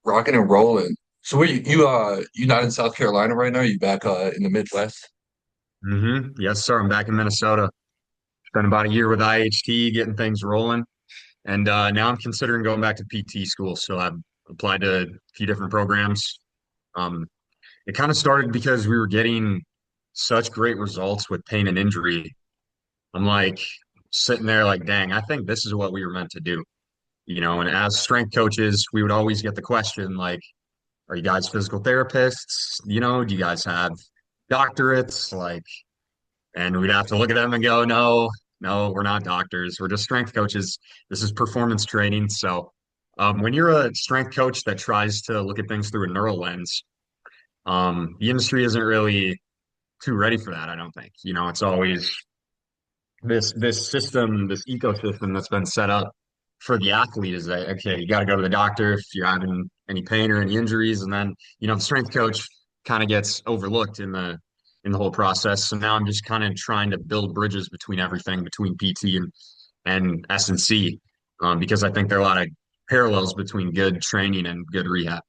Rocking and rolling. So where you not in South Carolina right now? You back in the Midwest? Yes, sir. I'm back in Minnesota. Spent about a year with IHT, getting things rolling, and now I'm considering going back to PT school. So I've applied to a few different programs. Um, it kind of started because we were getting such great results with pain and injury. I'm like sitting there, like, dang, I think this is what we were meant to do. And as strength coaches, we would always get the question, like, are you guys physical therapists? Do you guys have doctorates? Like, and we'd have to look at them and go, no, no, we're not doctors. We're just strength coaches. This is performance training. So when you're a strength coach that tries to look at things through a neural lens, the industry isn't really too ready for that, I don't think. It's always this system, this ecosystem that's been set up for the athlete is that okay, you got to go to the doctor if you're having any pain or any injuries, and then the strength coach kind of gets overlooked in the whole process. So now I'm just kind of trying to build bridges between everything, between PT and S&C, because I think there are a lot of parallels between good training and good rehab.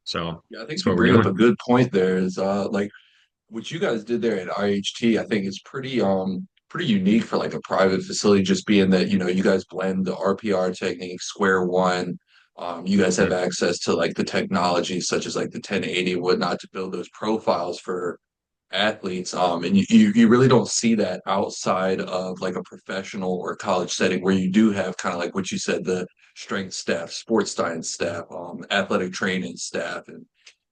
So Yeah, I think that's you what we're bring up doing. a good point there is like what you guys did there at IHT, I think is pretty unique for like a private facility, just being that, you guys blend the RPR technique, square one. You guys have access to like the technology such as like the 1080 and whatnot to build those profiles for athletes. And you really don't see that outside of like a professional or college setting where you do have kind of like what you said, the strength staff, sports science staff, athletic training staff, and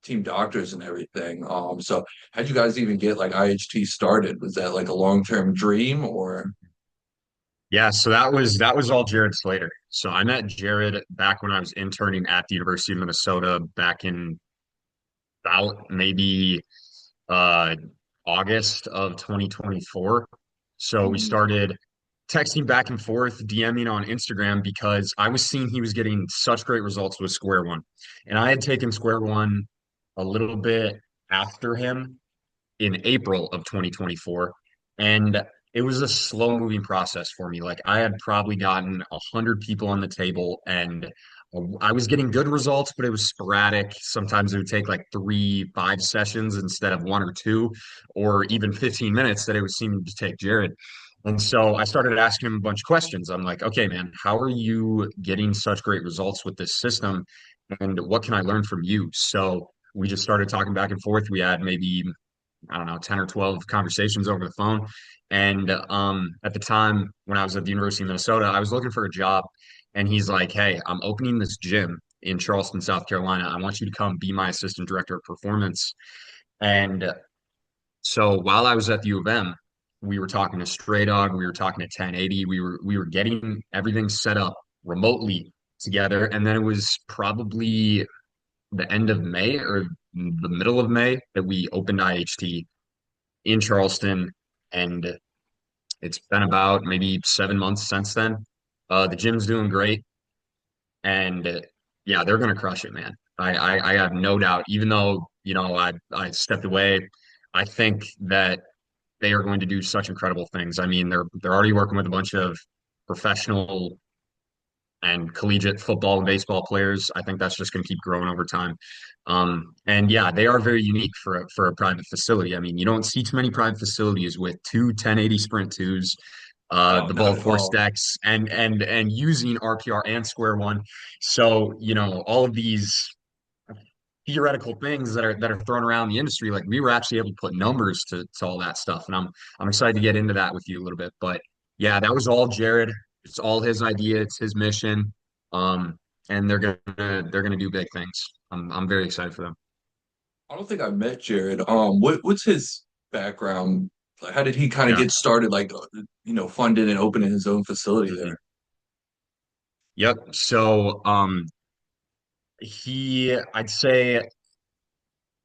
team doctors and everything. So how'd you guys even get like IHT started? Was that like a long-term dream or? Yeah, so that was all Jared Slater. So I met Jared back when I was interning at the University of Minnesota back in about maybe uh August of 2024. So we Mhm. started texting back and forth, DMing on Instagram because I was seeing he was getting such great results with Square One. And I had taken Square One a little bit after him in April of 2024. And it was a slow moving process for me. Like I had probably gotten 100 people on the table and I was getting good results, but it was sporadic. Sometimes it would take like 3, 5 sessions instead of one or two, or even 15 minutes that it would seem to take Jared. And so I started asking him a bunch of questions. I'm like, okay, man, how are you getting such great results with this system? And what can I learn from you? So we just started talking back and forth. We had maybe I don't know, 10 or 12 conversations over the phone. And at the time when I was at the University of Minnesota, I was looking for a job. And he's like, hey, I'm opening this gym in Charleston, South Carolina. I want you to come be my assistant director of performance. And so while I was at the U of M, we were talking to Stray Dog, we were talking to 1080, we were getting everything set up remotely together. And then it was probably the end of May or the middle of May that we opened IHT in Charleston, and it's been about maybe 7 months since then. The gym's doing great, and yeah, they're gonna crush it, man. I have no doubt. Even though I stepped away, I think that they are going to do such incredible things. I mean, they're already working with a bunch of professional and collegiate football and baseball players. I think that's just going to keep growing over time. And yeah, they are very unique for a private facility. I mean, you don't see too many private facilities with two 1080 sprint twos, No, the not ball at force all. decks, and using RPR and square one. So, all of these theoretical things that are thrown around the industry, like we were actually able to put numbers to all that stuff. And I'm excited to get into that with you a little bit. But yeah, that was all Jared. It's all his idea, it's his mission. Um, and they're gonna do big things. I'm very excited for them. I don't think I met Jared. What's his background? Like, how did he kind of Yeah. get started, like, funding and opening his own facility Mhm. there? Yep. So I'd say,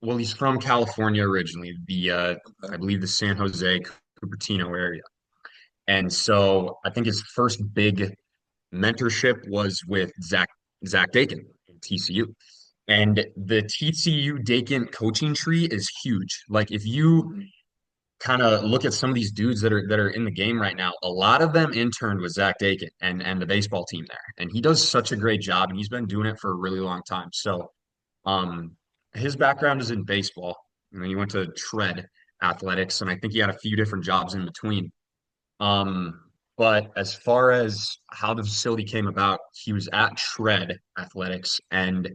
well, he's from California originally, I believe the San Jose Cupertino area. And so I think his first big mentorship was with Zach Dakin at TCU. And the TCU Dakin coaching tree is huge. Like if you Mhm. kind of look at some of these dudes that are in the game right now. A lot of them interned with Zach Dakin and the baseball team there, and he does such a great job, and he's been doing it for a really long time. So, um, his background is in baseball. And then he went to Shred Athletics, and I think he had a few different jobs in between. Um, but as far as how the facility came about, he was at Shred Athletics, and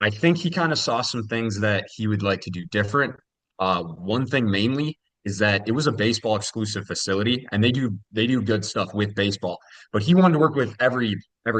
I think he kind of saw some things that he would like to do different. One thing mainly is that it was a baseball exclusive facility, and they do good stuff with baseball. But he wanted to work with every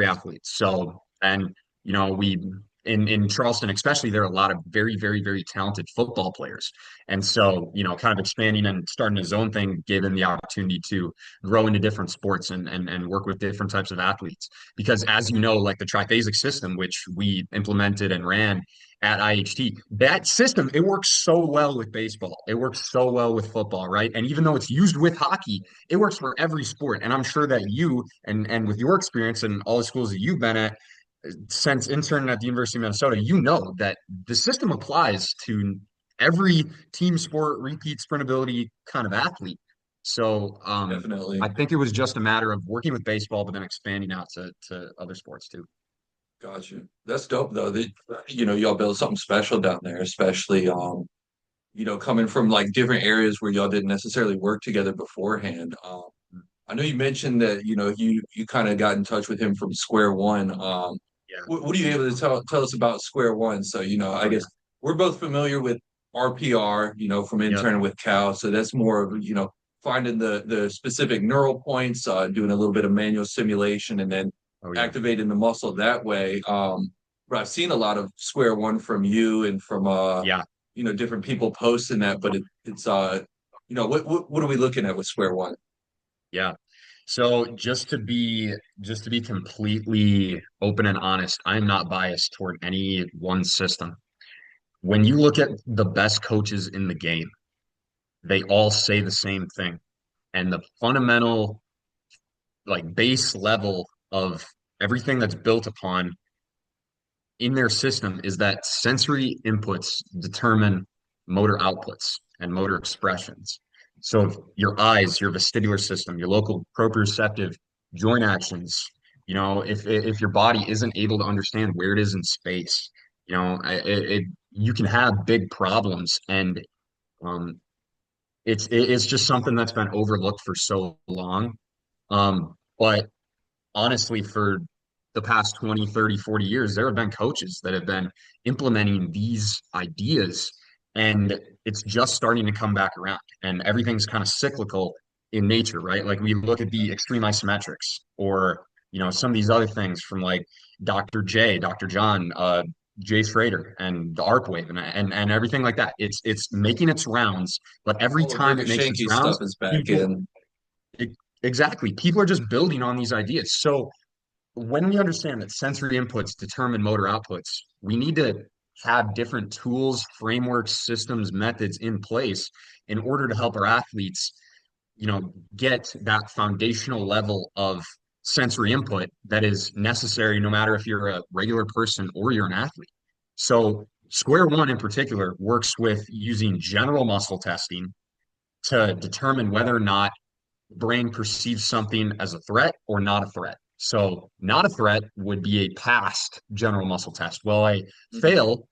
athlete. So, and we in Charleston, especially, there are a lot of very, very, very talented football players. And so, kind of expanding and starting his own thing gave him the opportunity to grow into different sports and work with different types of athletes. Because as you know, like the triphasic system, which we implemented and ran at IHT, that system, it works so well with baseball. It works so well with football, right? And even though it's used with hockey, it works for every sport. And I'm sure that you and with your experience and all the schools that you've been at since interning at the University of Minnesota, you know that the system applies to every team sport, repeat sprintability kind of athlete. So I Definitely. think it was just a matter of working with baseball, but then expanding out to other sports too. Gotcha. That's dope though. That y'all built something special down there, especially coming from like different areas where y'all didn't necessarily work together beforehand. I know you mentioned that you kind of got in touch with him from square one. Yeah. What are you able to tell us about square one? So, I Oh guess yeah. we're both familiar with RPR, from Yep. interning with Cal. So that's more of, finding the specific neural points, doing a little bit of manual simulation, and then Oh yeah. activating the muscle that way. But I've seen a lot of square one from you and from Yeah. different people posting that, but it's what are we looking at with square one? Yeah. So just to be completely open and honest, I'm not biased toward any one system. When you look at the best coaches in the game, they all say the same thing. And the fundamental, like base level of everything that's built upon in their system is that sensory inputs determine motor outputs and motor expressions. So your eyes, your vestibular system, your local proprioceptive joint actions, if your body isn't able to understand where it is in space, you can have big problems. And um, it's just something that's been overlooked for so long. But honestly, for the past 20, 30, 40 years, there have been coaches that have been implementing these ideas, and it's just starting to come back around. And everything's kind of cyclical in nature, right? Like we look at the extreme isometrics or, some of these other things from like Dr. J, Dr. John, Jay Schrader and the arc wave and everything like that. It's making its rounds, but every All the time it makes its Ricochet rounds, stuff is back people in. e- exactly, people are just building on these ideas. So when we understand that sensory inputs determine motor outputs, we need to have different tools, frameworks, systems, methods in place in order to help our athletes, get that foundational level of sensory input that is necessary no matter if you're a regular person or you're an athlete. So Square One in particular works with using general muscle testing to determine whether or not brain perceives something as a threat or not a threat. So, not a threat would be a past general muscle test. Well, a Mhm. fail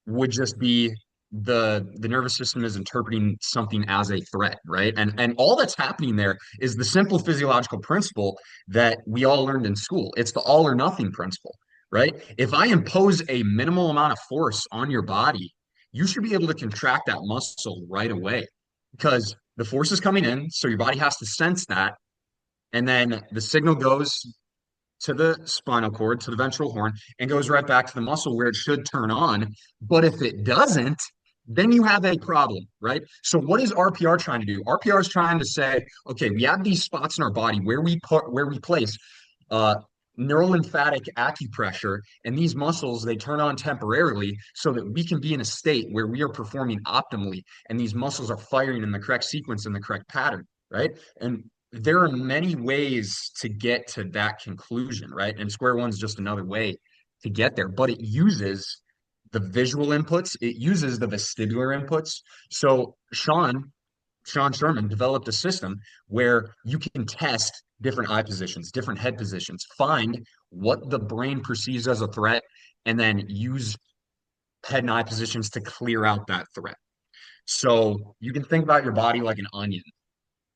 would just be the nervous system is interpreting something as a threat, right? And all that's happening there is the simple physiological principle that we all learned in school. It's the all or nothing principle, right? If I impose a minimal amount of force on your body, you should be able to contract that muscle right away because the force is coming in, so your body has to sense that, and then the signal goes to the spinal cord, to the ventral horn, and goes right back to the muscle where it should turn on. But if it doesn't, then you have a problem, right? So what is RPR trying to do? RPR is trying to say, okay, we have these spots in our body where we place uh, neurolymphatic acupressure, and these muscles they turn on temporarily so that we can be in a state where we are performing optimally, and these muscles are firing in the correct sequence in the correct pattern, right? And there are many ways to get to that conclusion, right? And square one's just another way to get there, but it uses the visual inputs, it uses the vestibular inputs. So Sean Sean Sherman developed a system where you can test different eye positions, different head positions, find what the brain perceives as a threat, and then use head and eye positions to clear out that threat. So you can think about your body like an onion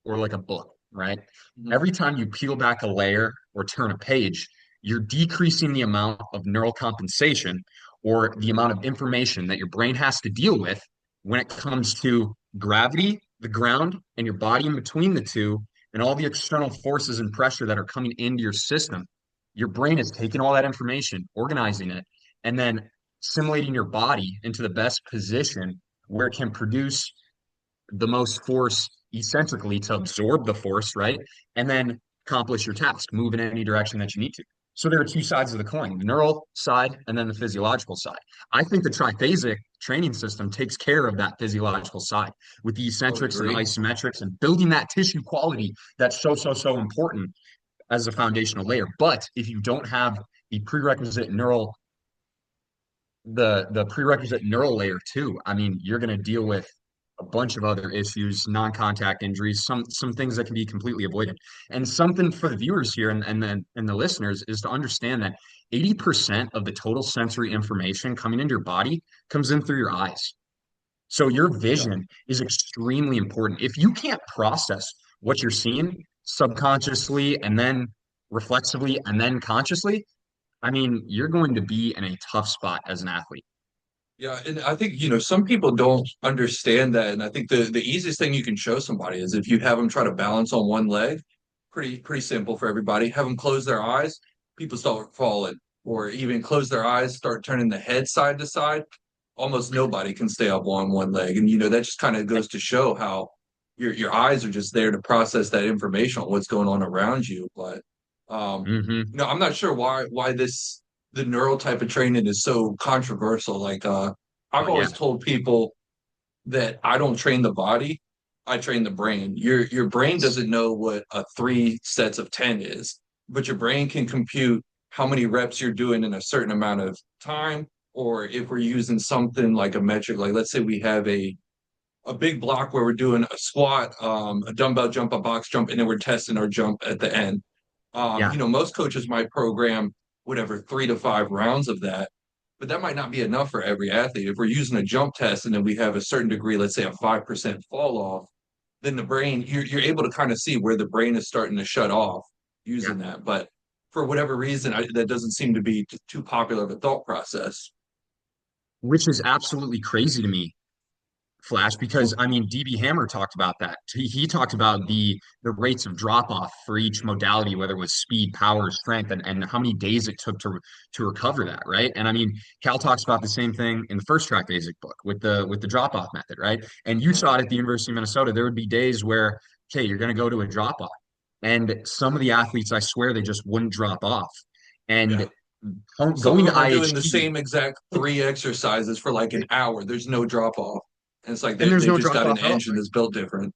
or like a book, right? Mhm. Every time you peel back a layer or turn a page, you're decreasing the amount of neural compensation or the amount of information that your brain has to deal with when it comes to gravity, the ground, and your body in between the two, and all the external forces and pressure that are coming into your system. Your brain is taking all that information, organizing it, and then simulating your body into the best position where it can produce the most force eccentrically to absorb the force, right? And then accomplish your task, move in any direction that you need to. So there are two sides of the coin, the neural side and then the physiological side. I think the triphasic training system takes care of that physiological side with the I would eccentrics and agree. isometrics and building that tissue quality that's so important as a foundational layer. But if you don't have the prerequisite neural the prerequisite neural layer too. I mean, you're going to deal with a bunch of other issues, non-contact injuries, some things that can be completely avoided. And something for the viewers here and the listeners is to understand that 80% of the total sensory information coming into your body comes in through your eyes. So your Yeah. vision is extremely important. If you can't process what you're seeing subconsciously and then reflexively and then consciously, I mean, you're going to be in a tough spot as an athlete. Yeah, and I think, some people don't understand that. And I think the easiest thing you can show somebody is if you have them try to balance on one leg, pretty simple for everybody. Have them close their eyes, people start falling, or even close their eyes, start turning the head side to side. Almost nobody can stay up on one leg. And that just kind of goes to show how your eyes are just there to process that information on what's going on around you. But Hmm. I'm not sure why the neural type of training is so controversial. Like I've Oh yeah, always told people that I don't train the body, I train the brain. Your brain doesn't know what a three sets of 10 is, but your brain can compute how many reps you're doing in a certain amount of time. Or if we're using something like a metric, like let's say we have a big block where we're doing a squat, a dumbbell jump, a box jump, and then we're testing our jump at the end. yeah, Most coaches might program whatever 3 to 5 rounds of that, but that might not be enough for every athlete. If we're using a jump test and then we have a certain degree, let's say a 5% fall off, then the brain, you're able to kind of see where the brain is starting to shut off yeah. using that. But for whatever reason, that doesn't seem to be too popular of a thought process. Which is absolutely crazy to me, Flash, because Well, I mean, DB Hammer talked about that. He talked about the rates of drop off for each modality, whether it was speed, power, strength, and how many days it took to recover that, right? And I mean, Cal talks about the same thing in the first track basic book with the drop off method, right? And you saw it at the University of Minnesota. There would be days where, okay, you're going to go to a drop off, and some of the athletes, I swear, they just wouldn't drop off. yeah. And Some of going to them are doing the IHT, same exact 3 exercises for like an hour. There's no drop off. And it's like and there's they no just drop got an off at all. engine that's built different.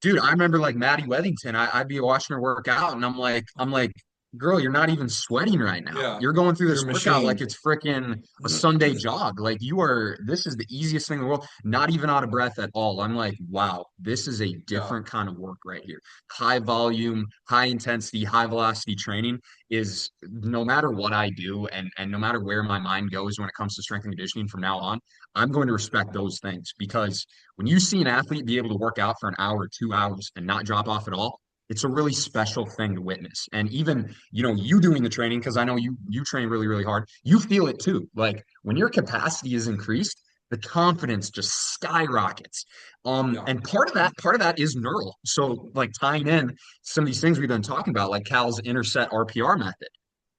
Dude, I remember like Maddie Wethington. I'd be watching her work out, and I'm like, girl, you're not even sweating right now. Yeah. You're going through You're this a workout machine. like it's freaking a Sunday jog. Like you are, this is the easiest thing in the world. Not even out of breath at all. I'm like, wow, this is a Yeah. different kind of work right here. High volume, high intensity, high velocity training is no matter what I do, and no matter where my mind goes when it comes to strength and conditioning from now on, I'm going to respect those things because when you see an athlete be able to work out for an hour, 2 hours, and not drop off at all, it's a really special thing to witness. And even, you doing the training, because I know you train really hard, you feel it too. Like when your capacity is increased, the confidence just skyrockets. Yeah. And part of that is neural. So like tying in some of these things we've been talking about, like Cal's interset RPR method,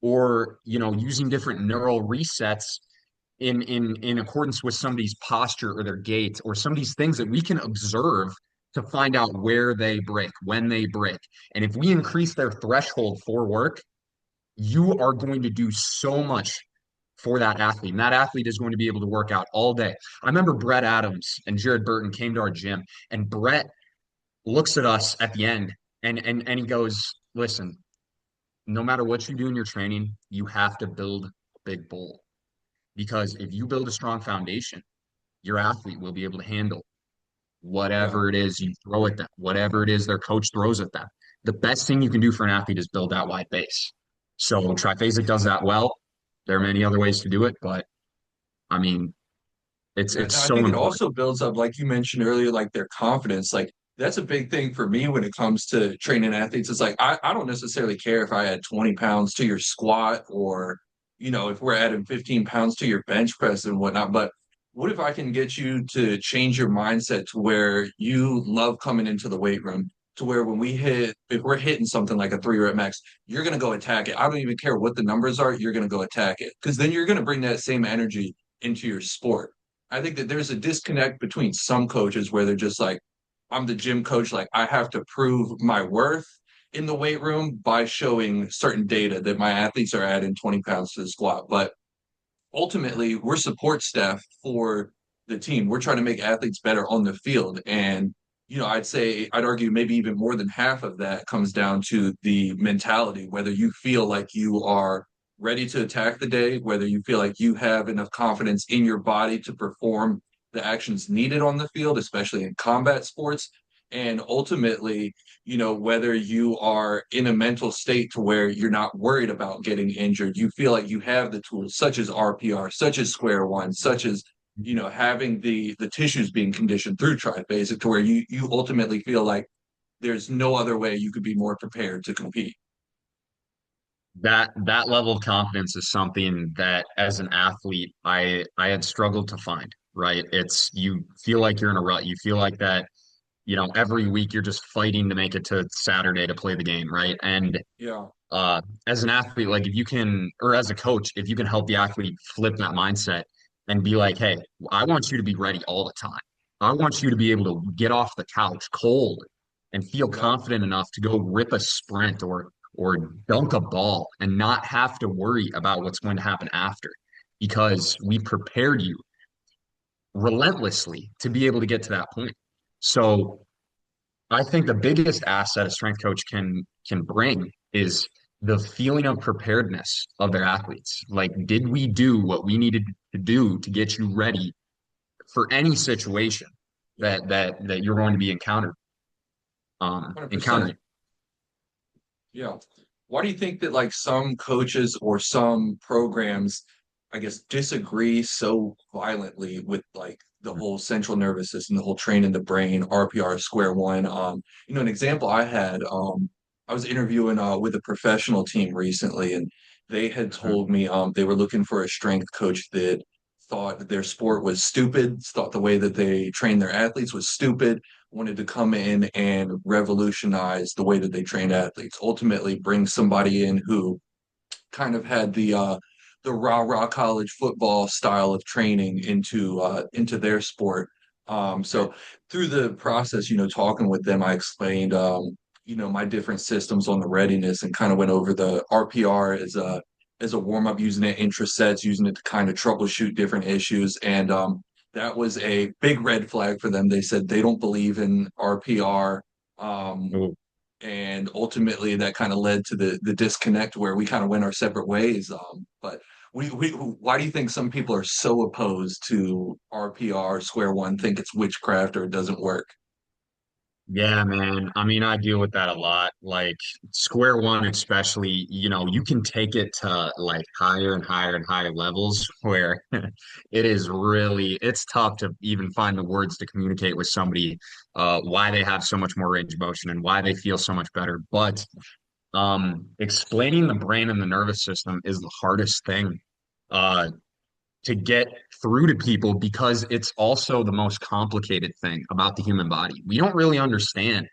or using different neural resets in accordance with somebody's posture or their gait or some of these things that we can observe to find out where they break, when they break. And if we increase their threshold for work, you are going to do so much for that athlete. And that athlete is going to be able to work out all day. I remember Brett Adams and Jared Burton came to our gym, and Brett looks at us at the end and he goes, listen, no matter what you do in your training, you have to build a big bowl. Because if you build a strong foundation, your athlete will be able to handle Yeah. whatever it is you throw at them, whatever it is their coach throws at them. The best thing you can do for an athlete is build that wide base. So triphasic does that well. There are many other ways to do it, but I mean, Yeah, it's and I so think it important. also builds up, like you mentioned earlier, like their confidence. Like that's a big thing for me when it comes to training athletes. It's like I don't necessarily care if I add 20 pounds to your squat or, if we're adding 15 pounds to your bench press and whatnot. But what if I can get you to change your mindset to where you love coming into the weight room, to where when if we're hitting something like a 3 rep max, you're gonna go attack it. I don't even care what the numbers are, you're gonna go attack it. Because then you're gonna bring that same energy into your sport. I think that there's a disconnect between some coaches where they're just like, I'm the gym coach, like I have to prove my worth in the weight room by showing certain data that my athletes are adding 20 pounds to the squat. But ultimately, we're support staff for the team. We're trying to make athletes better on the field. And, I'd argue maybe even more than half of that comes down to the mentality, whether you feel like you are ready to attack the day, whether you feel like you have enough confidence in your body to perform the actions needed on the field, especially in combat sports. And ultimately, whether you are in a mental state to where you're not worried about getting injured, you feel like you have the tools such as RPR, such as square one, such as, having the tissues being conditioned through triphasic to where you ultimately feel like there's no other way you could be more prepared to compete. That level of confidence is something that as an athlete I had struggled to find, right? It's you feel like you're in a rut. You feel like that, every week you're just fighting to make it to Saturday to play the game, right? And Yeah. as an athlete, like if you can, or as a coach, if you can help the athlete flip that mindset and be like, hey, I want you to be ready all the time. I want you to be able to get off the couch cold and feel Yep. confident enough to go rip a sprint or dunk a ball and not have to worry about what's going to happen after because we prepared you relentlessly to be able to get to that point. So I think the biggest asset a strength coach can bring is the feeling of preparedness of their athletes. Like, did we do what we needed to do to get you ready for any situation Yep. that you're going to be encountering? 100%. Yeah. Why do you think that like some coaches or some programs, I guess, disagree so violently with like the whole central nervous system, the whole training the brain, RPR square one? An example I had, I was interviewing with a professional team recently, and they had Mhm. told me they were looking for a strength coach that thought that their sport was stupid, thought the way that they trained their athletes was stupid, wanted to come in and revolutionize the way that they train athletes, ultimately bring somebody in who kind of had the rah-rah college football style of training into their sport. Right. So through the process, talking with them, I explained my different systems on the readiness and kind of went over the RPR as a warm-up, using it intra sets, using it to kind of troubleshoot different issues. And that was a big red flag for them. They said they don't believe in RPR. Um, Ooh. and ultimately that kind of led to the disconnect where we kind of went our separate ways. But why do you think some people are so opposed to RPR square one, think it's witchcraft or it doesn't work? Yeah, man. I mean, I deal with that a lot. Like square one, especially, you can take it to like higher and higher and higher levels where it's tough to even find the words to communicate with somebody why they have so much more range of motion and why they feel so much better. But explaining the brain and the nervous system is the hardest thing. To get through to people because it's also the most complicated thing about the human body. We don't really understand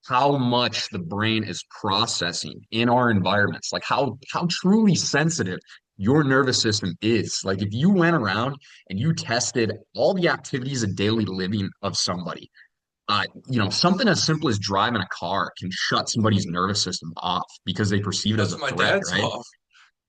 how much the brain is processing in our environments, like how truly sensitive your nervous system is. Like if you went around and you tested all the activities of daily living of somebody, something as simple as driving a car can shut somebody's nervous system off because they perceive it as Cuts a my threat, dad's right? off.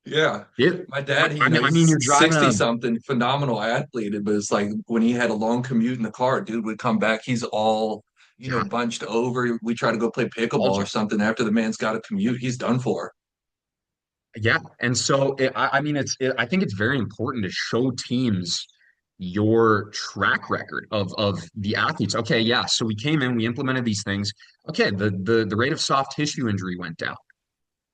Yeah. It, My dad, I mean, he's you're driving 60 a something, phenomenal athlete, but it's like when he had a long commute in the car, dude would come back, he's all, yeah, bunched over. We try to go play pickleball or bulging. something after the man's got a commute, he's done for. Yeah, and so I mean, I think it's very important to show teams. your track record of the athletes. Okay, yeah, so we came in, we implemented these things. Okay, the rate of soft tissue injury went down.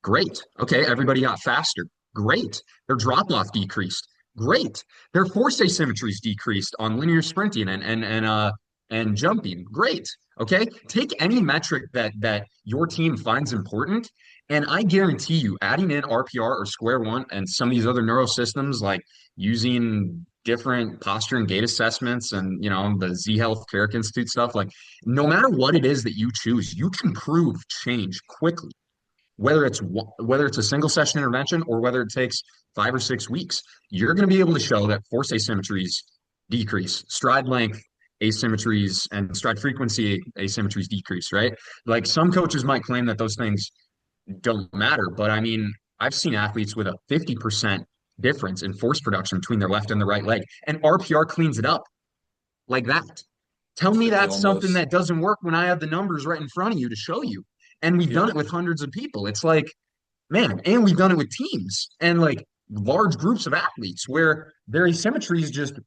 Great. Okay, everybody got faster. Great. Their drop off decreased. Great. Their force asymmetries decreased on linear sprinting and jumping. Great. Okay. Take any metric that your team finds important, and I guarantee you, adding in RPR or Square One and some of these other neural systems like using different posture and gait assessments and the Z Health Carrick Institute stuff, like no matter what it is that you choose, you can prove change quickly whether it's a single session intervention or whether it takes 5 or 6 weeks, you're going to be able to show that force asymmetries decrease, stride length asymmetries and stride frequency asymmetries decrease, right? Like some coaches might claim that those things don't matter, but I mean, I've seen athletes with a 50% difference in force production between their left and the right leg, and RPR cleans it up like that. Tell me Instantly that's something almost. that doesn't work when I have the numbers right in front of you to show you. And we've done Yeah. it with hundreds of people. It's like, man, and we've done it with teams and like large groups of athletes where their asymmetries just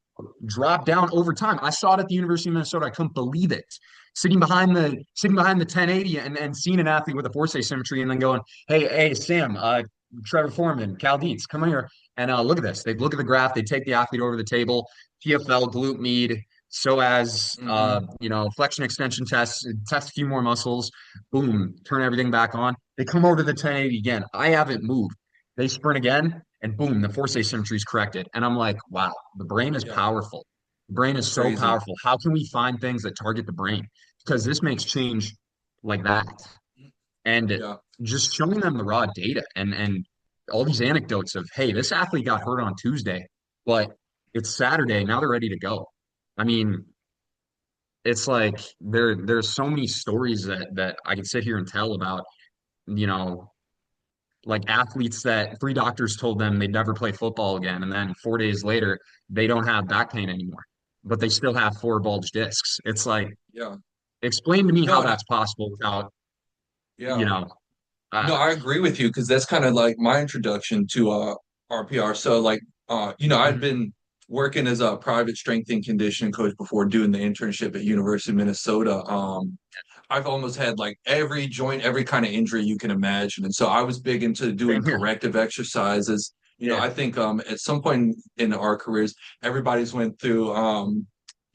drop down over time. I saw it at the University of Minnesota. I couldn't believe it. Sitting behind the 1080 and seeing an athlete with a force asymmetry and then going, hey, Sam, Trevor Foreman, Cal Dietz, come here and look at this. They look at the graph, they take the athlete over the table, PFL, glute med, so as Hmm. flexion extension tests, test a few more muscles, boom, turn everything back on. They come over to the 1080 again. I haven't moved. They sprint again, and boom, the force asymmetry is corrected. And I'm like, wow, the brain is Yeah. powerful. The brain is It's so crazy. powerful. How can we find things that target the brain? Because this makes change like that. And Yeah. just showing them the raw data and all these anecdotes of, hey, this athlete got hurt on Tuesday, but it's Saturday. Now they're ready to go. I mean, it's like there's so many stories that I could sit here and tell about, you know, like athletes that three doctors told them they'd never play football again, and then 4 days later they don't have back pain anymore, but they still have four bulge discs. It's like, Yeah. explain to me how No, and that's possible without, you yeah. know, No, uh, I agree with you because that's kind of like my introduction to RPR. So like I'd mhm. been working as a private strength and conditioning coach before doing the internship at University of Minnesota. I've almost had like every joint, every kind of injury you can imagine. And so I was big into doing Same here. corrective exercises. Yeah. I think at some point in our careers, everybody's went through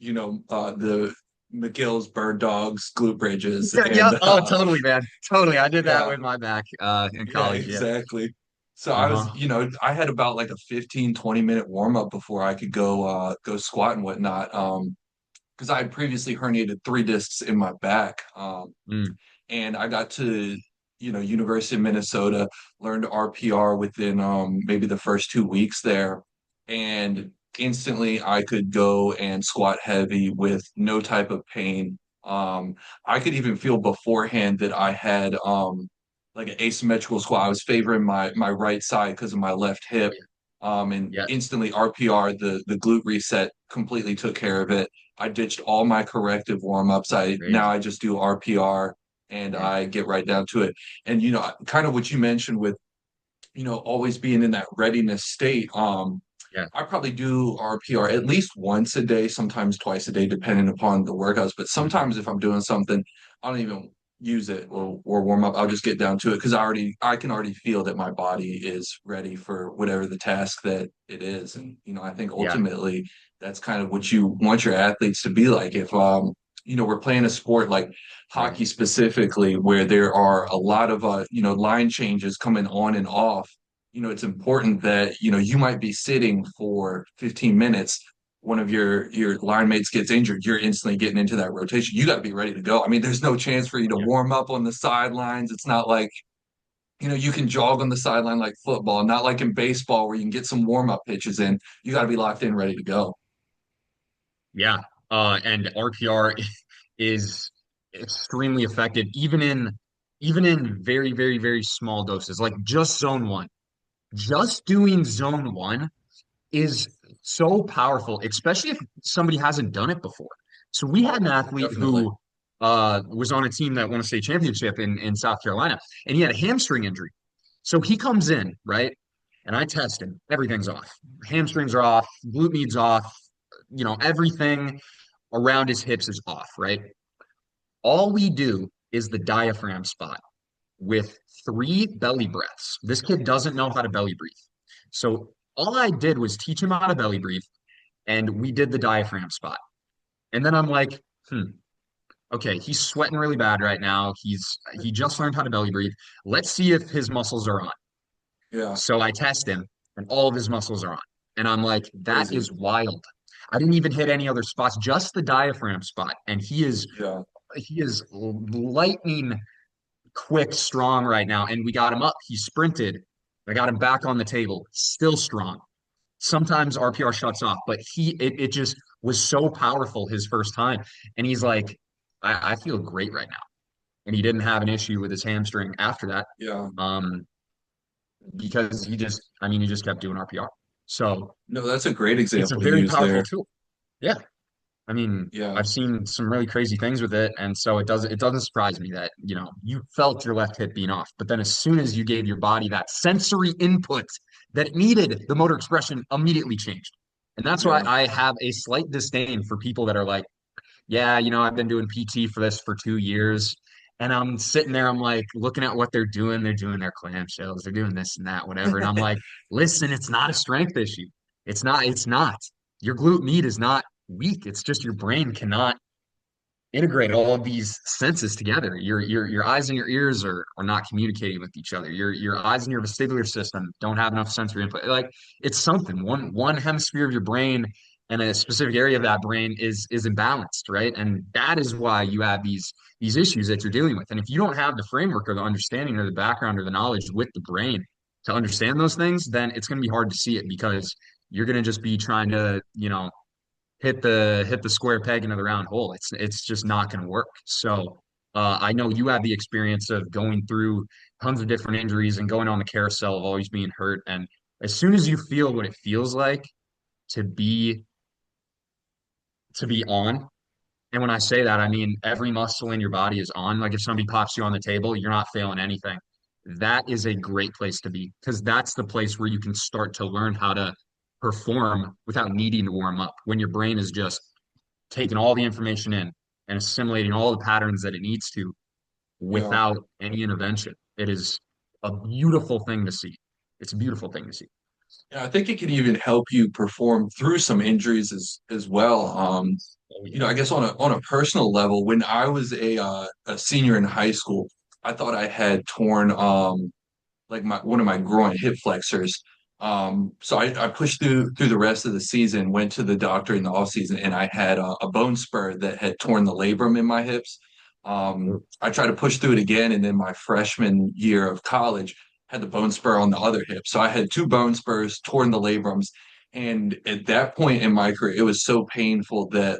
the McGill's bird dogs, glute bridges, Yeah, yeah. and Oh, totally, man. Totally. I did that yeah. with my back in Yeah, college. Yeah. exactly. So I was, Uh-huh. I had about like a 15, 20 minute warm up before I could go squat and whatnot. Because I had previously herniated 3 discs in my back. Mm, And I got to, University of Minnesota, learned RPR within maybe the first 2 weeks there. And instantly I could go and squat heavy with no type of pain. I could even feel beforehand that I had like an asymmetrical squat. I was favoring my right side because of my left hip. yeah. And Yeah. instantly RPR, the glute reset completely took care of it. I ditched all my corrective warm-ups. Now Crazy. I just do RPR and Yeah. I get right down to it. And kind of what you mentioned with, always being in that readiness state. Yeah. I probably do RPR at least once a day, sometimes twice a day, depending upon the workouts. But Mhm. sometimes if I'm doing something, I don't even use it or warm up. I'll just get down to it because I can already feel that my body is ready for whatever the task that it is. And I think Yeah. ultimately that's kind of what you want your athletes to be like. If we're playing a sport like Right. hockey specifically, where there are a lot of line changes coming on and off. It's important that you might be sitting for 15 minutes. One of your line mates gets injured, you're instantly getting into that rotation. You got to be ready to go. I mean, there's no chance for you to Yeah. warm up on the sidelines. It's not like you can jog on the sideline like football, not like in baseball where you can get some warm up pitches in. You got to be locked in, ready to go. Yeah. And RPR is extremely effective, even in very, very, very small doses, like just zone one. Just doing zone one is so powerful, especially if somebody hasn't done it before. So we had an athlete Definitely. who was on a team that won a state championship in South Carolina, and he had a hamstring injury. So he comes in, right? And I test him. Everything's off. Hamstrings are off, glute med's off, everything around his hips is off, right? All we do is the diaphragm spot with 3 belly breaths. This kid doesn't know how to belly breathe. So all I did was teach him how to belly breathe, and we did the diaphragm spot. And then I'm like, okay, he's sweating really bad right now. He just learned how to belly breathe. Let's see if his muscles are on. Yeah, So I test him, and all of his muscles are on. And I'm like, that crazy. is wild. I didn't even hit any other spots, just the diaphragm spot. And Yeah, he is lightning quick, strong right now. And we got him up. He sprinted. I got him back on the table, still strong. Sometimes RPR shuts off, but it just was so powerful his first time. And he's like, I feel great right now. And he didn't have an issue with his hamstring after that. yeah. Um, because I mean, he just kept doing RPR. So No, that's a great it's a example to very use powerful there. tool. Yeah. I mean, Yeah, I've seen some really crazy things with it, and so it doesn't surprise me that, you felt your left hip being off. But then as soon as you gave your body that sensory input that it needed, the motor expression immediately changed. And that's why yeah. I have a slight disdain for people that are like, yeah, I've been doing PT for this for 2 years. And I'm sitting there, I'm like looking at what they're doing. They're doing their clamshells, they're doing this and that, whatever. And I'm like, listen, it's not a strength issue. It's not. Your glute med is not weak. It's just your brain cannot integrate all of these senses together. Your eyes and your ears are not communicating with each other. Your eyes and your vestibular system don't have enough sensory input. Like it's something. One hemisphere of your brain and a specific area of that brain is imbalanced, right? And that is why you have these issues that you're dealing with. And if you don't have the framework or the understanding or the background or the knowledge with the brain to understand those things, then it's going to be hard to see it because you're going to just be trying to, hit the square peg into the round hole. It's just not going to work. So I know you have the experience of going through tons of different injuries and going on the carousel of always being hurt. And as soon as you feel what it feels like to be to be on, and when I say that, I mean every muscle in your body is on. Like if somebody pops you on the table, you're not failing anything. That is a great place to be because that's the place where you can start to learn how to perform without needing to warm up. When your brain is just taking all the information in and assimilating all the patterns that it needs to Yeah. without any intervention. It is a beautiful thing to see. It's a beautiful thing to see. Yeah, I think it can even help you perform through some injuries as well. Oh I yeah. guess on a personal level, when I was a senior in high school, I thought I had torn like my one of my groin hip flexors. So I pushed through the rest of the season, went to the doctor in the off season, and I had a bone spur that had torn the labrum in my hips. I tried to push through it again, and then my freshman year of college had the bone spur on the other hip. So I had two bone spurs, torn the labrums, and at that point in my career, it was so painful that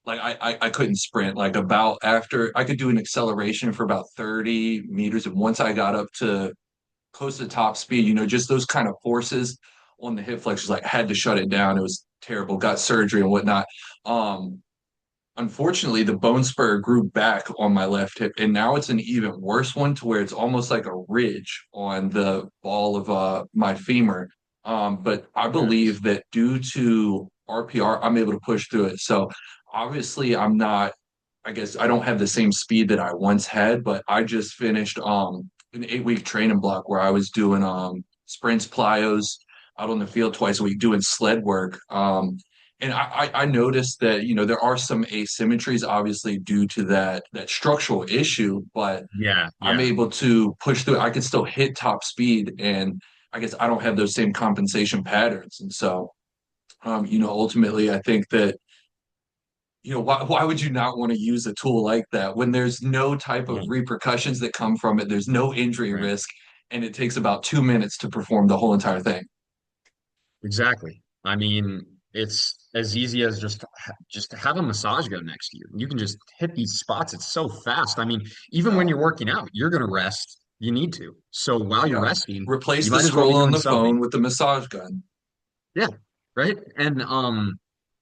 like I couldn't sprint. Like about after I could do an acceleration for about 30 meters, and once I got up to close to top speed, just those kind of forces on the hip flexors, like had to shut it down. It was terrible. Got surgery and whatnot. Um, Unfortunately, the bone spur grew back on my left hip, and now it's an even worse one to where it's almost like a ridge on the ball of my femur. But I Yes. believe that due to RPR, I'm able to push through it. So obviously, I guess I don't have the same speed that I once had, but I just finished an 8 week training block where I was doing sprints, plyos out on the field twice a week, doing sled work. And I noticed that, there are some asymmetries, obviously, due to that structural issue, but Yeah, I'm yeah, able to push through. I can still hit top speed, and I guess I don't have those same compensation patterns. And so, ultimately, I think that, why would you not want to use a tool like that when there's no type of yeah, repercussions that come from it? There's no injury right. risk, and it takes about 2 minutes to perform the whole entire thing. Exactly. I mean, it's as easy as just to have a massage gun next to you. You can just hit these spots. It's so fast. I mean, even when Yeah. you're working out, you're gonna rest. You need to. So while you're Yeah. resting, Replace you the might as well scroll be on doing the something. phone with the massage gun. Yeah, right. And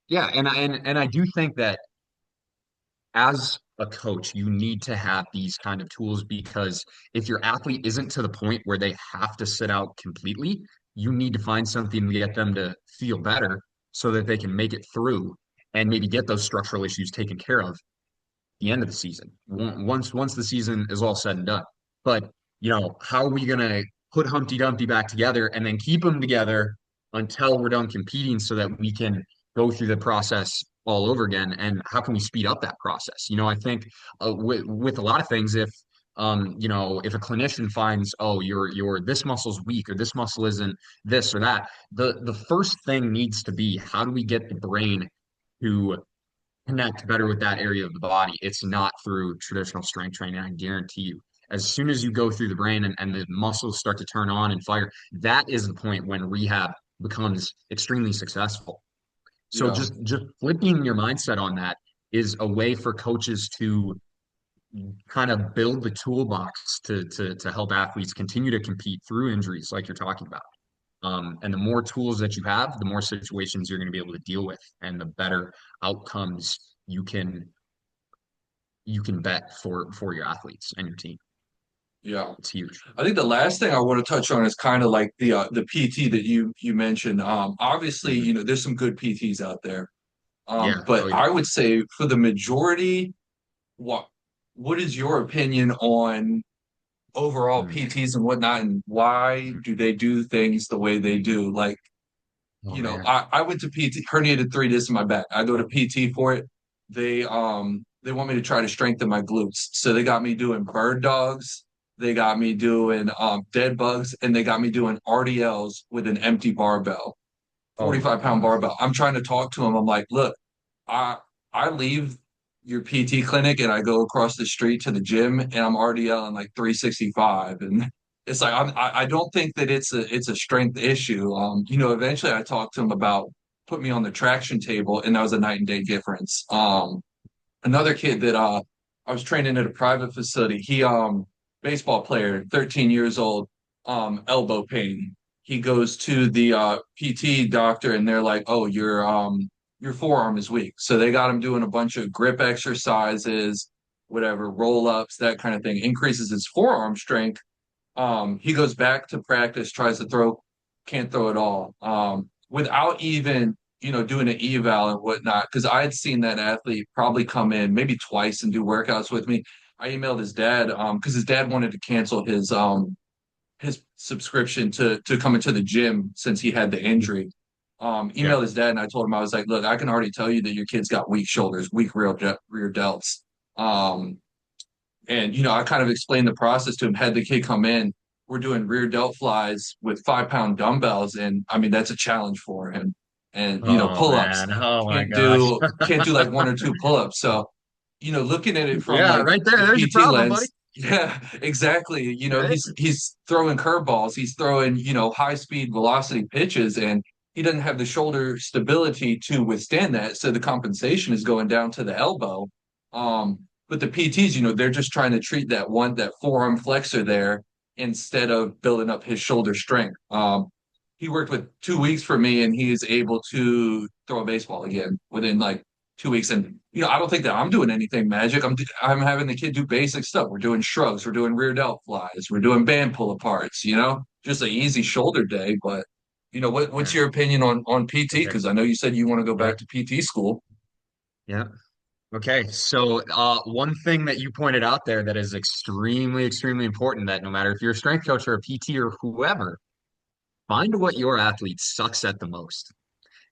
yeah, and I do think that as a coach, you need to have these kind of tools because if your athlete isn't to the point where they have to sit out completely, you need to find something to get them to feel better so that they can make it through and maybe get those structural issues taken care of the end of the season, once the season is all said and done. But how are we gonna put Humpty Dumpty back together and then keep them together until we're done competing so that we can go through the process all over again? And how can we speed up that process? I think with a lot of things, if a clinician finds, oh, your this muscle's weak or this muscle isn't this or that, the first thing needs to be how do we get the brain to connect better with that area of the body. It's not through traditional strength training. I guarantee you. As soon as you go through the brain and the muscles start to turn on and fire, that is the point when rehab becomes extremely successful. So Yeah. just flipping your mindset on that is a way for coaches to kind of build the toolbox to help athletes continue to compete through injuries like you're talking about. And the more tools that you have, the more situations you're going to be able to deal with, and the better outcomes you can bet for your athletes and your team. Yeah. It's huge. I think the last thing I want to touch on is kind of like the PT that you mentioned. Obviously, Mhm. there's some good PTs out there. Yeah. Oh But yeah. I would say for the majority, what what is your opinion on overall Mm. PTs and whatnot, and why do they do things the way they do? Like, Oh man. I went to PT, herniated 3 discs in my back. I go to PT for it. They want me to try to strengthen my glutes. So they got me doing bird dogs, they got me doing dead bugs, and they got me doing RDLs with an empty barbell, Oh my 45-pound gosh. barbell. I'm trying to talk to them. I'm like, look, I I leave your PT clinic and I go across the street to the gym and I'm RDLing like 365. And it's like I don't think that it's a strength issue. Eventually I talked to him about put me on the traction table, and that was a night and day difference. Another kid that I was training at a private facility, he baseball player, 13 years old, elbow pain. He goes to the PT doctor and they're like, "Oh, your forearm is weak." So they got him doing a bunch of grip exercises, whatever, roll-ups, that kind of thing. Increases his forearm strength. He goes back to practice, tries to throw, can't throw at all. Without even, doing an eval and whatnot, because I had seen that athlete probably come in maybe twice and do workouts with me. I emailed his dad, because his dad wanted to cancel his subscription to come into the gym since he had the injury. Yeah. Emailed his dad and I told him, I was like, look, I can already tell you that your kid's got weak shoulders, weak rear delts. Um, and, I kind of explained the process to him, had the kid come in. We're doing rear delt flies with 5-pound dumbbells. And I mean, that's a challenge for him. And, Oh pull-ups. man. Oh my Can't gosh. do can't do like one or two pull-ups. So, looking at it from Yeah, like right there. the There's your PT problem, buddy. lens, yeah, exactly. Right? He's throwing curveballs, he's throwing, high speed velocity pitches, and he doesn't have the shoulder stability to withstand that. So the compensation is going down to the elbow. But the PTs, they're just trying to treat that forearm flexor there instead of building up his shoulder strength. He worked with 2 weeks for me, and he is able to throw a baseball again within like 2 weeks. And I don't think that I'm doing anything magic. I'm having the kid do basic stuff. We're doing shrugs, we're doing rear delt flies, we're doing band pull aparts. Just an easy shoulder day. But what's Yeah. your opinion on PT? Okay. Because I know you said you want to go Right. back to PT school. Yeah. Okay. So one thing that you pointed out there that is extremely, extremely important, that no matter if you're a strength coach or a PT or whoever, find what your athlete sucks at the most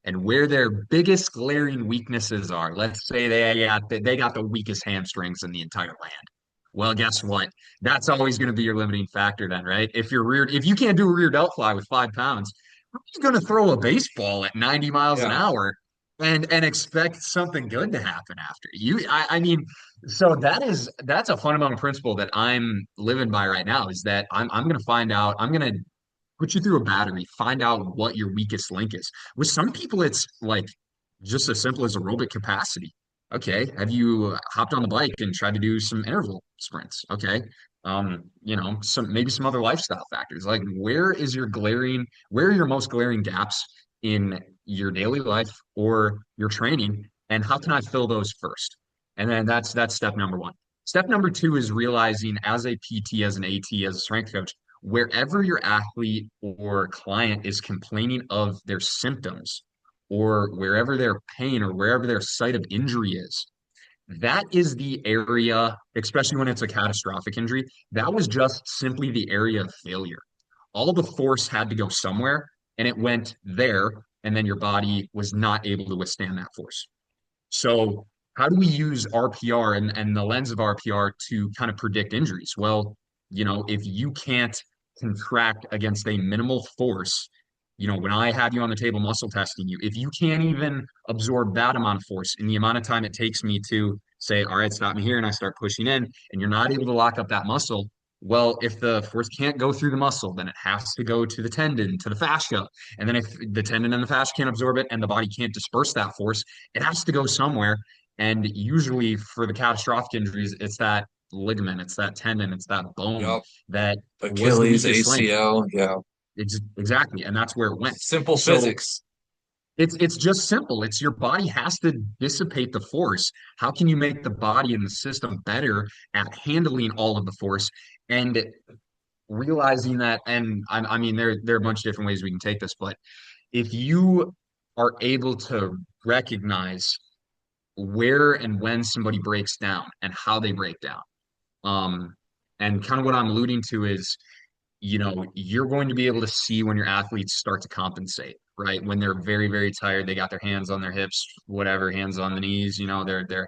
and where their biggest glaring weaknesses are. Let's say they got the weakest hamstrings in the entire land. Well, guess what? That's always going to be your limiting factor then, right? If you can't do a rear delt fly with 5 pounds, how are you going to throw a baseball at 90 miles an Yeah. hour and expect something good to happen after you? I mean, so that's a fundamental principle that I'm living by right now is that I'm going to find out. I'm going to put you through a battery, find out what your weakest link is. With some people, it's like just as simple as aerobic capacity. Okay, have you hopped on the bike and tried to do some interval sprints? Okay. Some other lifestyle factors. Like where are your most glaring gaps in your daily life or your training, and how can I fill those first? And then that's step number one. Step number two is realizing as a PT, as an AT, as a strength coach, wherever your athlete or client is complaining of their symptoms or wherever their pain or wherever their site of injury is, that is the area, especially when it's a catastrophic injury, that was just simply the area of failure. All the force had to go somewhere, and it went there, and then your body was not able to withstand that force. So, how do we use RPR and the lens of RPR to kind of predict injuries? Well, if you can't contract against a minimal force, when I had you on the table muscle testing you, if you can't even absorb that amount of force in the amount of time it takes me to say, all right, stop me here, and I start pushing in, and you're not able to lock up that muscle, well, if the force can't go through the muscle, then it has to go to the tendon, to the fascia. And then if the tendon and the fascia can't absorb it and the body can't disperse that force, it has to go somewhere. And usually for the catastrophic injuries, it's that ligament, it's that tendon, it's that bone Yep. that was the Achilles, weakest link. ACL. Yeah. Exactly. And that's where it went. Simple So physics. it's just simple. It's your body has to dissipate the force. How can you make the body and the system better at handling all of the force? And realizing that, and I mean, there are a bunch of different ways we can take this, but if you are able to recognize where and when somebody breaks down and how they break down, um, and kind of what I'm alluding to is, you're going to be able to see when your athletes start to compensate, right? When they're very, very tired, they got their hands on their hips, whatever, hands on the knees, they're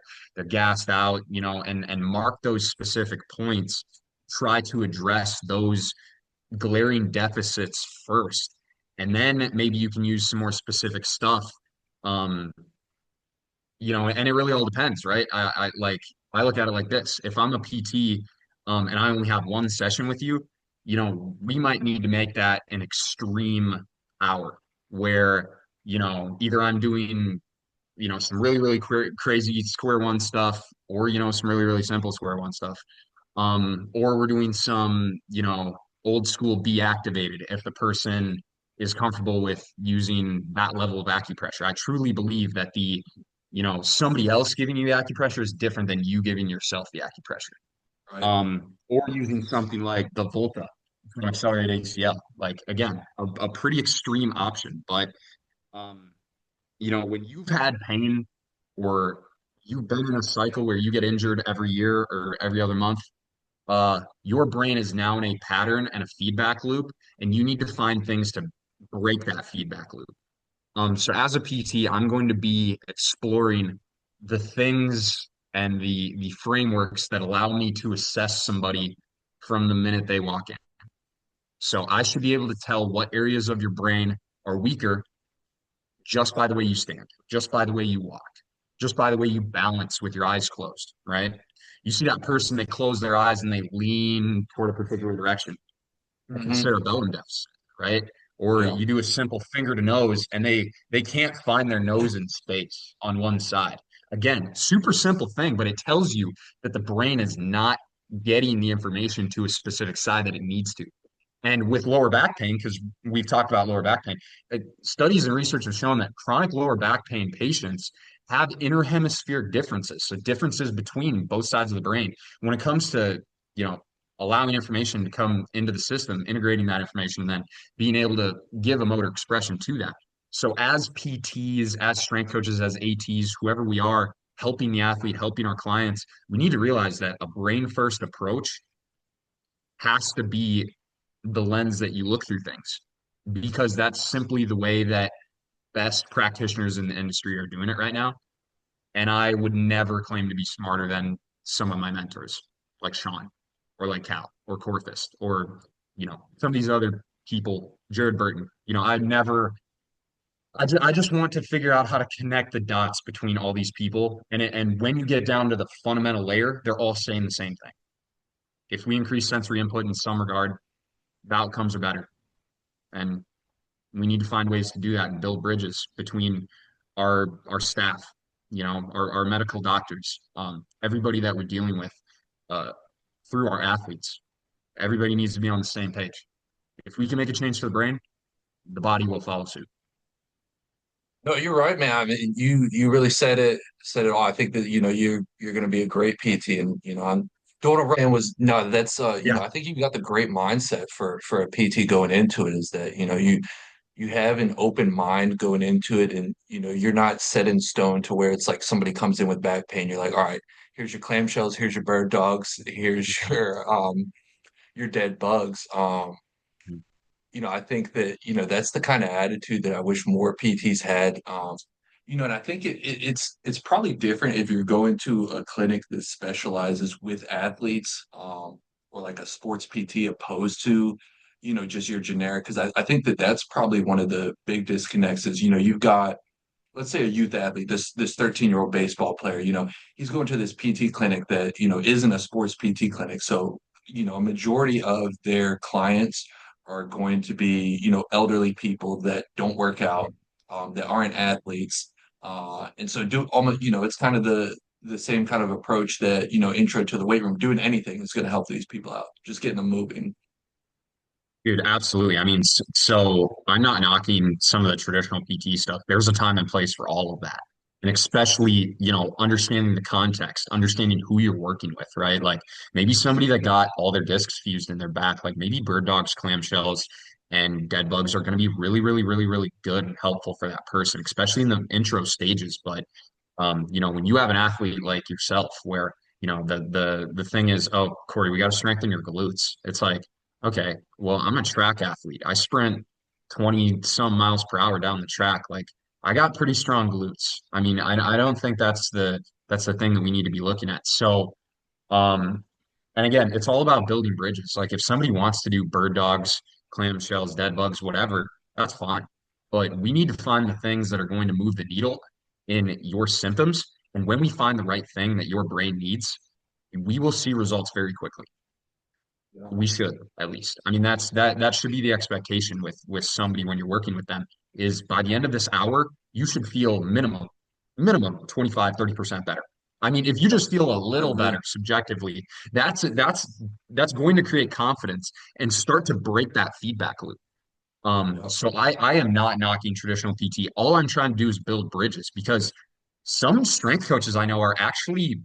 gassed out, and mark those specific points. Try to address those glaring deficits first. And then maybe you can use some more specific stuff. Um, and it really all depends, right? I look at it like this. If I'm a PT, and I only have one session with you, we might need to make that an extreme hour where, either I'm doing, some really, really crazy square one stuff, or, some really, really simple square one stuff. Or we're doing some, old school be activated if the person is comfortable with using that level of acupressure. I truly believe that somebody else giving you the acupressure is different than you giving yourself the acupressure. Right. Or using something like the Volta from Accelerate ACL. Like again, a pretty extreme option, but um, when you've had pain or you've been in a cycle where you get injured every year or every other month, your brain is now in a pattern and a feedback loop, and you need to find things to break that feedback loop. So as a PT, I'm going to be exploring the things and the frameworks that allow me to assess somebody from the minute they walk in. So I should be able to tell what areas of your brain are weaker just by the way you stand, just by the way you walk, just by the way you balance with your eyes closed, right? You see that person, they close their eyes and they lean toward a particular direction. I Hmm. consider a bone deficit, right? Or Yeah. you do a simple finger to nose and they can't find their nose in space on one side. Again, super simple thing, but it tells you that the brain is not getting the information to a specific side that it needs to. And with lower back pain, because we've talked about lower back pain, studies and research have shown that chronic lower back pain patients have interhemispheric differences, so differences between both sides of the brain when it comes to, you know, allowing information to come into the system, integrating that information, and then being able to give a motor expression to that. So as PTs, as strength coaches, as ATs, whoever we are, helping the athlete, helping our clients, we need to realize that a brain first approach has to be the lens that you look through things because that's simply the way that best practitioners in the industry are doing it right now. And I would never claim to be smarter than some of my mentors, like Sean or like Cal or Corthus or, some of these other people, Jared Burton. I just want to figure out how to connect the dots between all these people. And when you get down to the fundamental layer, they're all saying the same thing. If we increase sensory input in some regard, the outcomes are better. And we need to find ways to do that and build bridges between our staff, our medical doctors, everybody that we're dealing with uh, through our athletes. Everybody needs to be on the same page. If we can make a change to the brain, the body will follow suit. No, you're right, man. I mean, you really said it all. I think that you're going to be a great PT, and I'm doing it right. And was no, that's Yeah, I think you got the great mindset for a PT going into it. Is that you have an open mind going into it, and you're not set in stone to where it's like somebody comes in with back pain, you're like, all right, here's your clamshells, here's your bird dogs, here's your dead bugs. I think that, that's the kind of attitude that I wish more PTs had. And I think it's probably different if you're going to a clinic that specializes with athletes, or like a sports PT opposed to, just your generic. Because I think that that's probably one of the big disconnects is, you've got, let's say, a youth athlete, this 13-year-old baseball player, he's going to this PT clinic that, isn't a sports PT clinic. So, a majority of their clients are going to be, elderly people that don't work out, that aren't athletes. And so do almost, it's kind of the same kind of approach that, intro to the weight room, doing anything is going to help these people out, just getting them moving. Dude, absolutely. I mean, so I'm not knocking some of the traditional PT stuff. There's a time and place for all of that. And especially, understanding the context, understanding who you're working with, right? Like maybe somebody that got all their discs fused in their back, like maybe bird dogs, clamshells, and dead bugs are going to be really, really, really, really good and helpful for that person, especially in the intro stages. But when you have an athlete like yourself where, the thing is, oh, Corey, we got to strengthen your glutes. It's like, okay, well, I'm a track athlete. I sprint 20 some miles per hour down the track. Like I got pretty strong glutes. I mean, I don't think that's the thing that we need to be looking at. So, um, and again, it's all about building bridges. Like if somebody wants to do bird dogs, clamshells, dead bugs, whatever, that's fine. But we need to find the things that are going to move the needle in your symptoms. And when we find the right thing that your brain needs, we will see results very quickly. Yeah. We should, at least. I mean, that should be the expectation with somebody when you're working with them is by the end of this hour, you should feel minimum 25-30% better. I mean, if you Yep. just feel a I little agree. better subjectively, that's going to create confidence and start to break that feedback loop. Yep. So I am not knocking traditional PT. All I'm trying to do is build bridges because some strength coaches I know are actually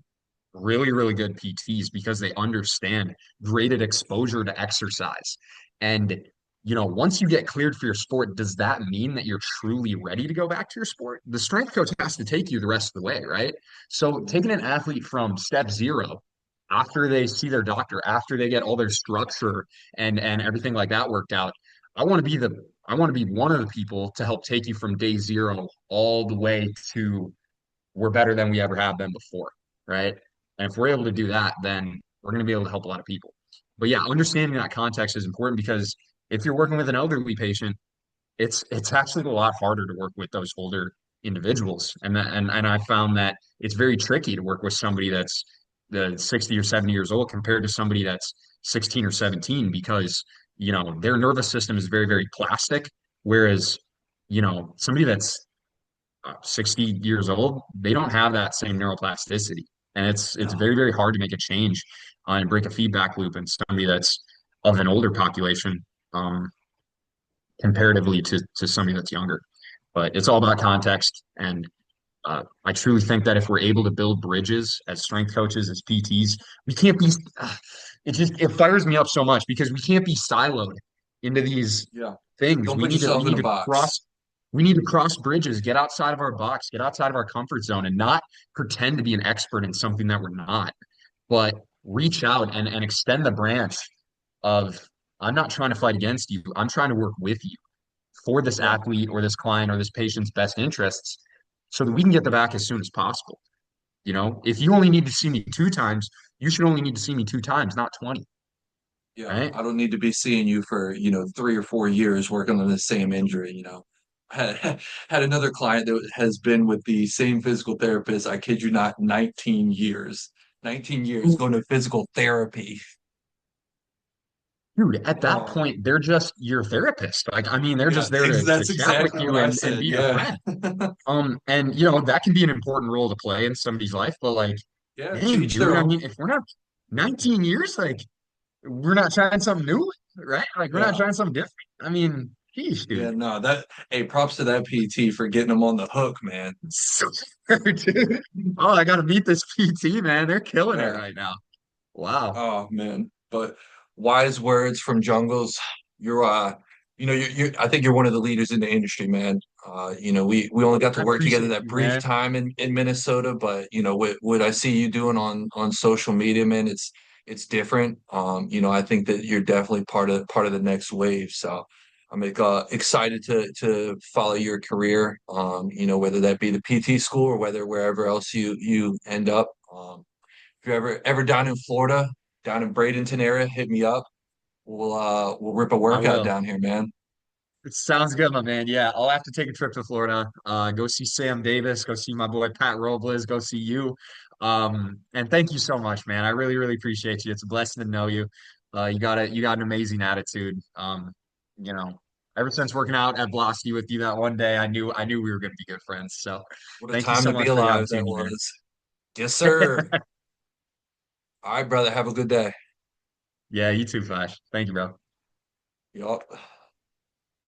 really, really good PTs because they understand graded exposure to exercise. And, once you get cleared for your sport, does that mean that you're truly ready to go back to your sport? The strength coach has to take you the rest of the way, right? So taking an athlete from step zero after they see their doctor, after they get all their structure and everything like that worked out, I want to be the I want to be one of the people to help take you from day zero all the way to we're better than we ever have been before, right? And if we're able to do that, then we're going to be able to help a lot of people. But yeah, understanding that context is important because if you're working with an elderly patient, it's actually a lot harder to work with those older individuals. And I found that it's very tricky to work with somebody that's the 60 or 70 years old compared to somebody that's 16 or 17 because their nervous system is very, very plastic. Whereas, somebody that's 60 years old, they don't have that same neuroplasticity. And it's No. very, very hard to make a change and break a feedback loop in somebody that's of an older population um, comparatively to somebody that's younger. But it's all about context. And I truly think that if we're able to build bridges as strength coaches, as PTs, we can't be, it fires me up so much because we can't be siloed into these Yeah. things. Don't We put need to, we yourself in need a to box. cross, we need to cross bridges, get outside of our box, get outside of our comfort zone and not pretend to be an expert in something that we're not, but reach out and extend the branch of, I'm not trying to fight against you. I'm trying to work with you for this Yeah. athlete or this client or this patient's best interests so that we can get the back as soon as possible. If you only need to see me two times, you should only need to see me two times, not 20, Yeah. right? I don't need to be seeing you for, 3 or 4 years working on the same injury. Had another client that has been with the same physical therapist, I kid you not, 19 years. 19 years going to physical therapy. Dude, at that Oh, point, they're just your therapist. Like, I mean, they're yeah, just there to that's chat with exactly what you I and said. be your Yeah. friend. And that can be an important role to play in somebody's life, but like, Yeah, to dang, each their dude, I own. mean, if we're not 19 years, like, we're not trying something new, right? Like, we're not Yeah. trying something different. I mean, geez, Yeah, dude. no, hey, props to that PT for getting them on the hook, man. So, dude. Oh, I gotta meet this PT, man. They're killing it Yeah. right now. Wow. Oh man. But wise words from Jungles. You're I think you're one of the leaders in the industry, man. We only got to I work together appreciate that you, brief man. time in Minnesota, but what I see you doing on social media, man, it's different. I think that you're definitely part of the next wave. So I'm excited to follow your career. Whether that be the PT school or whether wherever else you end up. If you're ever down in Florida, down in Bradenton area, hit me up. We'll rip a I workout will. down here, man. It sounds good, my man. Yeah, I'll have to take a trip to Florida. Go see Sam Davis, go see my boy Pat Robles, go see you. And thank you so much, man. I really, really appreciate you. It's a blessing to know you. You got an amazing attitude. You know, ever since working out at Velocity with you that one day, I knew we were gonna be good friends. So What a thank you time so to be much for the alive that opportunity, man. was. Yes, sir. All right, brother. Have a good day. Yeah, you too, Flash. Thank you, bro. Yup.